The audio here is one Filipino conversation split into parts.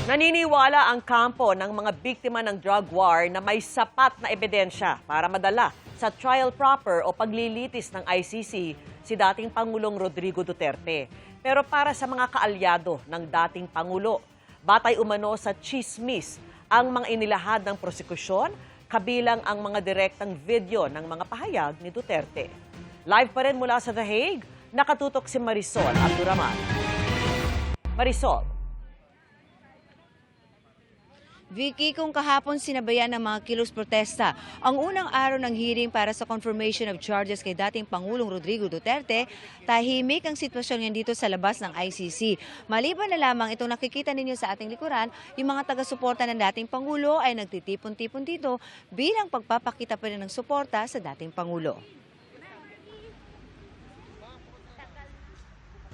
Naniniwala ang kampo ng mga biktima ng drug war na may sapat na ebidensya para madala sa trial proper o paglilitis ng ICC si dating Pangulong Rodrigo Duterte. Pero para sa mga kaalyado ng dating Pangulo, batay umano sa chismis ang mga inilahad ng prosekusyon, kabilang ang mga direktang video ng mga pahayag ni Duterte. Live pa rin mula sa The Hague, nakatutok si Marisol Abduraman. Marisol. Vicky, kung kahapon sinabayan ng mga kilos protesta ang unang araw ng hearing para sa confirmation of charges kay dating Pangulong Rodrigo Duterte, tahimik ang sitwasyon yan dito sa labas ng ICC. Maliban na lamang itong nakikita ninyo sa ating likuran, yung mga taga-suporta ng dating Pangulo ay nagtitipon-tipon dito bilang pagpapakita pa rin ng suporta sa dating Pangulo.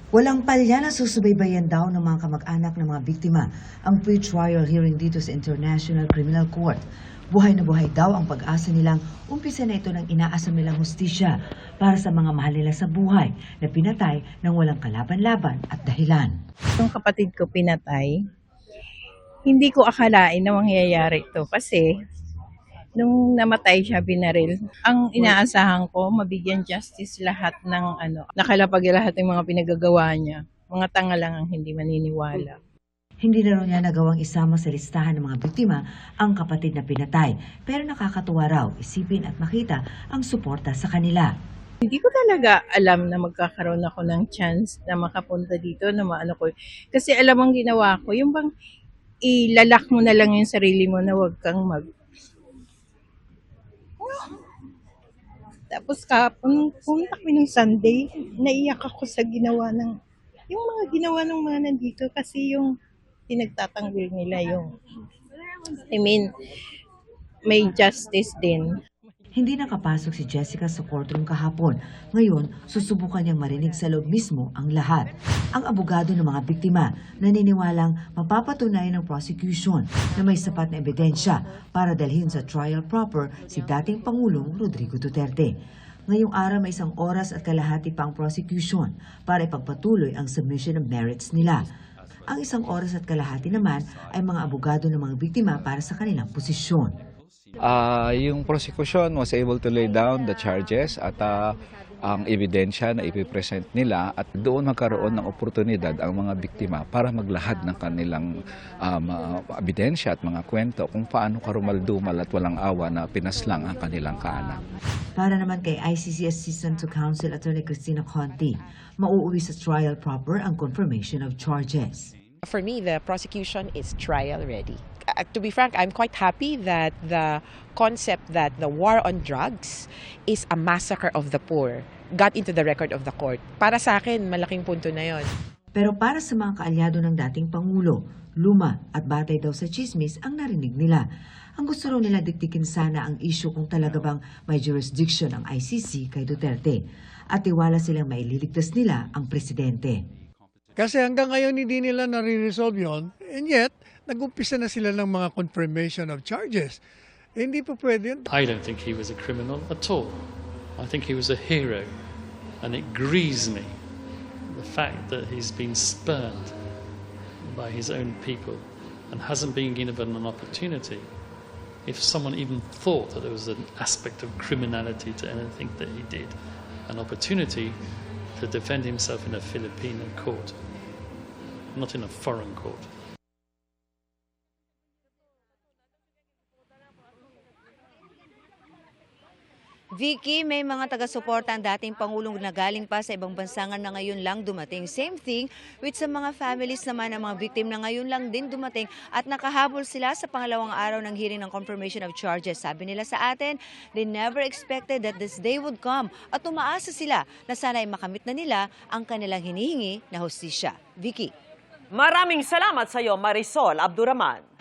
Walang palya na susubaybayan daw ng mga kamag-anak ng mga biktima ang pre-trial hearing dito sa International Criminal Court. Buhay na buhay daw ang pag-asa nilang umpisa na ito ng inaasam nilang hustisya para sa mga mahal nila sa buhay na pinatay ng walang kalaban-laban at dahilan. Yung kapatid ko pinatay, hindi ko akalain na mangyayari ito kasi nung namatay siya, binaril. Ang inaasahan ko, mabigyan justice lahat ng nakalapag lahat ng mga pinagagawa niya. Mga tanga lang ang hindi maniniwala. Hindi na raw niya nagawang isama sa listahan ng mga biktima ang kapatid na pinatay. Pero nakakatuwa raw isipin at makita ang suporta sa kanila. Hindi ko talaga alam na magkakaroon ako ng chance na makapunta dito na maano ko. Kasi alam ang ginawa ko, yung bang ilalak mo na lang yung sarili mo na huwag kang Tapos kahapon, punta kami ng Sunday, naiyak ako sa yung mga ginawa ng mga nandito kasi yung pinagtatanggol nila may justice din. Hindi nakapasok si Jessica sa courtroom kahapon. Ngayon, susubukan niyang marinig sa loob mismo ang lahat. Ang abogado ng mga biktima naniniwalang mapapatunayan ng prosecution na may sapat na ebidensya para dalhin sa trial proper si dating Pangulong Rodrigo Duterte. Ngayong araw may 1 oras at kalahati pa ang prosecution para ipagpatuloy ang submission of merits nila. Ang 1 oras at kalahati naman ay mga abogado ng mga biktima para sa kanilang posisyon. Yung prosecution was able to lay down the charges at ang ebidensya na ipipresent nila at doon magkaroon ng oportunidad ang mga biktima para maglahad ng kanilang ebidensya at mga kwento kung paano karumaldumal at walang awa na pinaslang ang kanilang kaanak. Para naman kay ICC Assistant to Counsel Attorney Cristina Conti, mauuwi sa trial proper ang confirmation of charges. For me, the prosecution is trial ready. To be frank, I'm quite happy that the concept that the war on drugs is a massacre of the poor got into the record of the court. Para sa akin, malaking punto na yon. Pero para sa mga kaalyado ng dating Pangulo, luma at batay daw sa chismis ang narinig nila. Ang gusto raw nila diktikin sana ang issue kung talaga bang may jurisdiction ang ICC kay Duterte. At tiwala silang maililigtas nila ang presidente. Kasi hanggang ngayon hindi nila nare-resolve yun, and yet, nag-umpisa na sila ng mga confirmation of charges. Hindi po pwede yun. I don't think he was a criminal at all. I think he was a hero. And it grieves me, the fact that he's been spurned by his own people and hasn't been given an opportunity. If someone even thought that there was an aspect of criminality to anything that he did, an opportunity to defend himself in a Filipino court, not in a foreign court. Vicky, may mga taga-suporta ang dating Pangulong na galing pa sa ibang bansangan na ngayon lang dumating. Same thing with sa mga families naman ng mga victim na ngayon lang din dumating at nakahabol sila sa pangalawang araw ng hearing ng confirmation of charges. Sabi nila sa atin, they never expected that this day would come at umaasa sila na sana ay makamit na nila ang kanilang hinihingi na hustisya. Vicky. Maraming salamat sa iyo, Marisol Abduraman.